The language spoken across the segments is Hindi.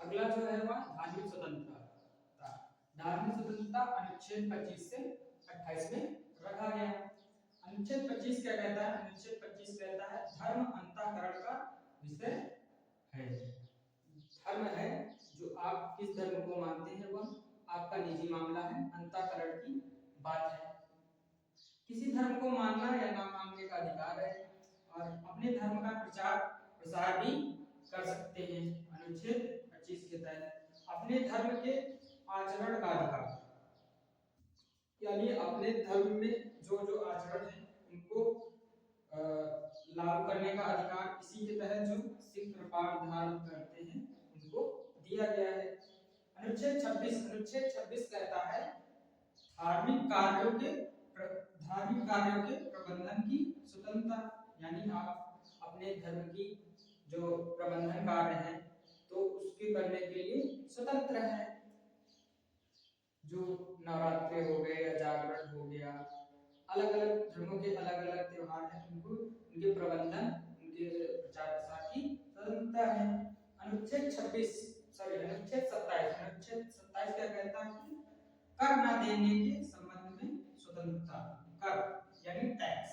अगला जो है वह धार्मिक स्वतंत्रता। धार्मिक स्वतंत्रता अनुच्छेद 25 से 28 में रखा गया है। अनुच्छेद 25 क्या कहता है? अनुच्छेद 25 कहता है धर्म अंतःकरण का विषय है। धर्म है जो आप किस धर्म को मानते हैं वह आपका निजी मामला है, अंतःकरण की बात है। किसी धर्म को मानना या ना मानने का अधिकार है और अपने धर्म का प्रचार प्रसार भी कर सकते हैं। अनुच्छेद 25 के तहत अपने धर्म के आचरण का अधिकार, यानी अपने धर्म में जो जो आचरण है उनको लागू करने का अधिकार इसी के तहत जो सिख कृपाण धारण करते हैं उनको दिया गया है। अनुच्छेद 26 कहता है धार्मिक कार्यों के प्रबंधन की स्वतंत्रता, यानी आप अपने धर्म की जो प्रबंधन कार्य है तो उसके करने के लिए स्वतंत्र है। जो नवरात्रि हो गए या जागरण हो गया, अलग अलग धर्मों के अलग अलग त्योहार हैं, उनको उनके प्रबंधन उनके प्रचार प्रसार की स्वतंत्रता है। अनुच्छेद 27 क्या कहता है कि कर न देने के संबंध में स्वतंत्रता। कर यानी टैक्स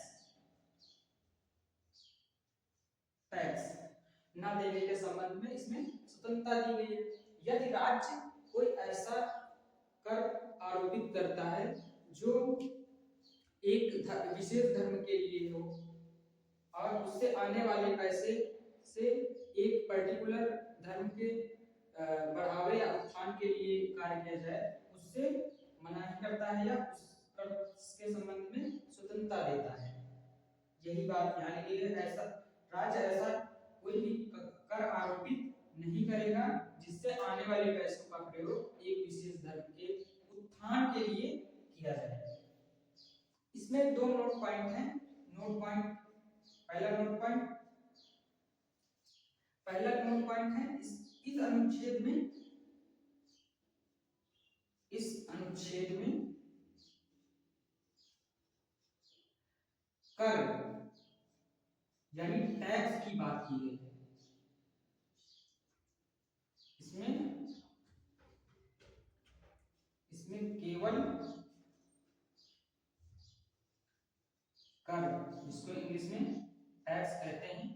न देने के संबंध में इसमें स्वतंत्रता दी गई है। यदि राज्य कोई ऐसा कर आरोपित करता है जो एक विशेष धर्म के लिए हो और उससे आने वाले पैसे से एक पर्टिकुलर धर्म के बढ़ावे या उत्थान के लिए कार्य किया जाए, उससे मनाही करता है या उसके संबंध में स्वतंत्रता देता है। यही बात यहाँ की है। ऐसा राज्य ऐसा कोई भी कर आरोपित नहीं करेगा जिससे आने वाले पैसों का प्रयोग एक विशेष धर्म के उत्थान के लिए किया जाए। इसमें दो नोट पॉइंट हैं। नोट पॉइंट पहला नोट पॉइंट है इस अनुच्छेद में कर यानी टैक्स की बात की गई है। इसमें केवल कर, जिसको इंग्लिश में टैक्स कहते हैं,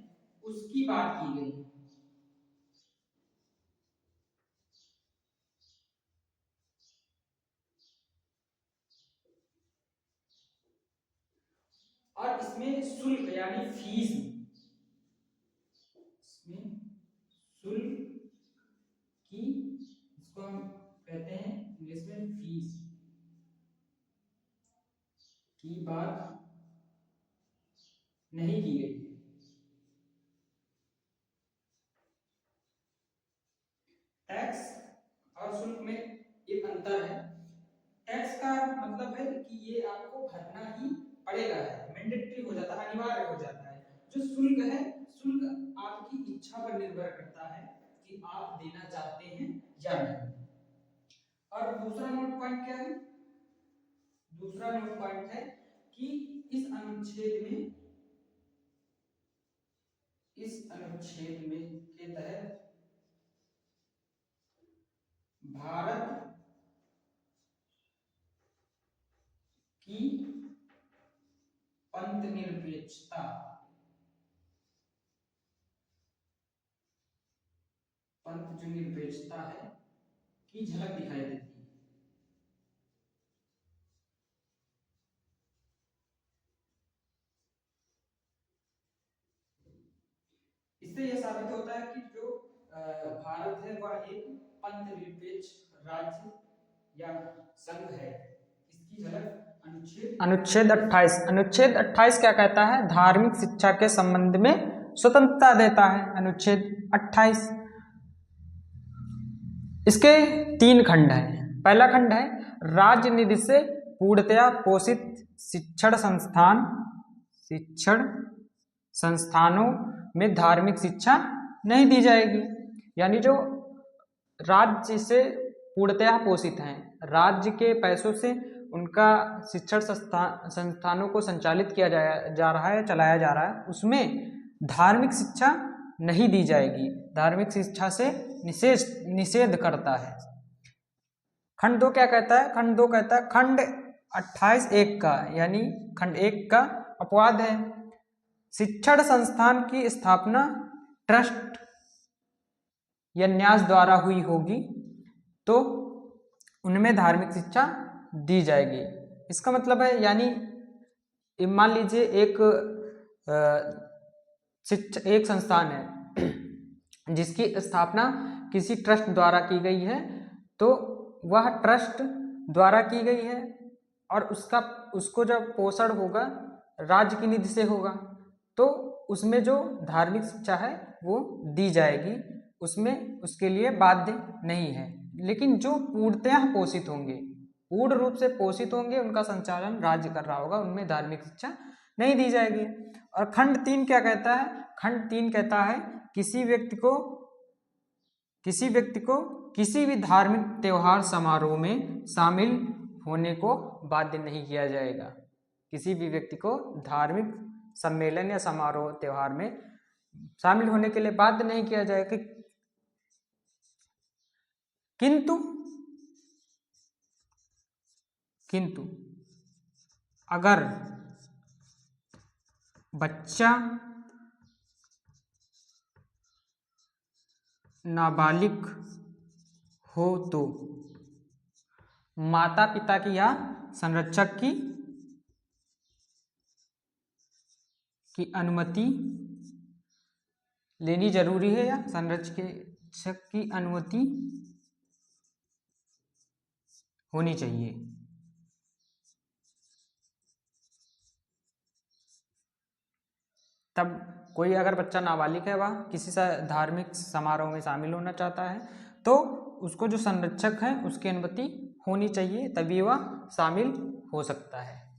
उसकी बात की गई है। और इसमें शुल्क यानी फीस, इसमें शुल्क की, इसको हम कहते हैं इंग्लिश में फीस की बात नहीं की गई। टैक्स और शुल्क में एक अंतर है। टैक्स का मतलब है कि ये आपको भरना ही पड़ेगा, है मैंडेटरी हो जाता है, अनिवार्य हो जाता है। जो शुल्क है, शुल्क आपकी इच्छा पर निर्भर करता है कि आप देना चाहते हैं या नहीं। और दूसरा नोट पॉइंट क्या है? दूसरा नोट पॉइंट है कि इस अनुच्छेद में के तहत भारत की पंथ निरपेक्षता जो निरपेक्षता है की झलक दिखाई देती है। इससे यह साबित होता है कि जो भारत है वह एक पंथ निरपेक्ष राज्य या संघ है। इसकी झलक अनुच्छेद 28 क्या कहता है? धार्मिक शिक्षा के संबंध में स्वतंत्रता देता है। अनुच्छेद 28 इसके 3 खंड हैं। पहला खंड है राज्य निधि से पूर्णतया पोषित शिक्षण संस्थानों में धार्मिक शिक्षा नहीं दी जाएगी। यानी जो राज्य से पूर्णतया पोषित हैं, राज्य के पैसों से उनका शिक्षण संस्थानों को संचालित किया जा रहा है, चलाया जा रहा है, उसमें धार्मिक शिक्षा नहीं दी जाएगी, धार्मिक शिक्षा से निषेध करता है। खंड 2 क्या कहता है? खंड 2 कहता है खंड 28(1) का, यानी खंड 1 का अपवाद है, शिक्षण संस्थान की स्थापना ट्रस्ट या न्यास द्वारा हुई होगी तो उनमें धार्मिक शिक्षा दी जाएगी। इसका मतलब है, यानी मान लीजिए एक संस्थान है जिसकी स्थापना किसी ट्रस्ट द्वारा की गई है, तो वह ट्रस्ट द्वारा की गई है और उसको जब पोषण होगा राज्य की निधि से होगा, तो उसमें जो धार्मिक शिक्षा है वो दी जाएगी, उसमें उसके लिए बाध्य नहीं है। लेकिन जो पूर्णतः पोषित होंगे, पूर्ण रूप से पोषित होंगे, उनका संचालन राज्य कर रहा होगा, उनमें धार्मिक शिक्षा नहीं दी जाएगी। और खंड 3 क्या कहता है? खंड 3 कहता है किसी व्यक्ति को किसी भी धार्मिक त्योहार समारोह में शामिल होने को बाध्य नहीं किया जाएगा। किसी भी व्यक्ति को धार्मिक सम्मेलन या समारोह त्योहार में शामिल होने के लिए बाध्य नहीं किया जाएगा। किंतु अगर बच्चा नाबालिग हो तो माता पिता की या संरक्षक की अनुमति लेनी जरूरी है, या संरक्षक की अनुमति होनी चाहिए। तब कोई अगर बच्चा नाबालिग है, वह किसी धार्मिक समारोह में शामिल होना चाहता है, तो उसको जो संरक्षक है उसकी अनुमति होनी चाहिए, तभी वह शामिल हो सकता है।